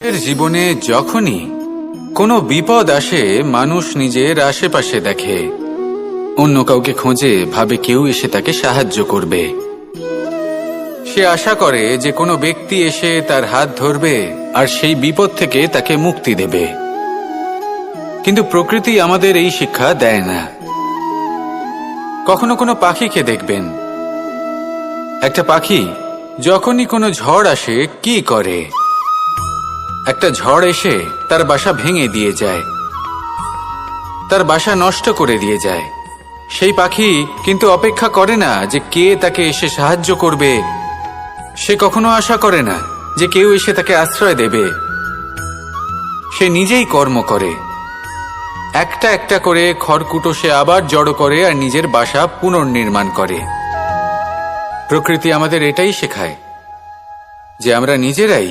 এর জীবনে যখনই কোনো বিপদ আসে, মানুষ নিজের আশেপাশে দেখে, অন্য কাউকে খোঁজে, ভাবে কেউ এসে তাকে সাহায্য করবে। সে আশা করে যে কোনো ব্যক্তি এসে তার হাত ধরবে আর সেই বিপদ থেকে তাকে মুক্তি দেবে। কিন্তু প্রকৃতি আমাদের এই শিক্ষা দেয় না। কখনো কোনো পাখিকে দেখবেন, একটা পাখি যখনই কোনো ঝড় আসে কি করে? একটা ঝড় এসে তার বাসা ভেঙে দিয়ে যায়, তার বাসা নষ্ট করে দিয়ে যায়। সেই পাখি কিন্তু অপেক্ষা করে না যে কে তাকে এসে সাহায্য করবে। সে কখনো আশা করে না যে কেউ এসে তাকে আশ্রয় দেবে। সে নিজেই কর্ম করে, একটা একটা করে খড়কুটো সে আবার জড়ো করে আর নিজের বাসা পুনর্নির্মাণ করে। প্রকৃতি আমাদের এটাই শেখায় যে আমরা নিজেরাই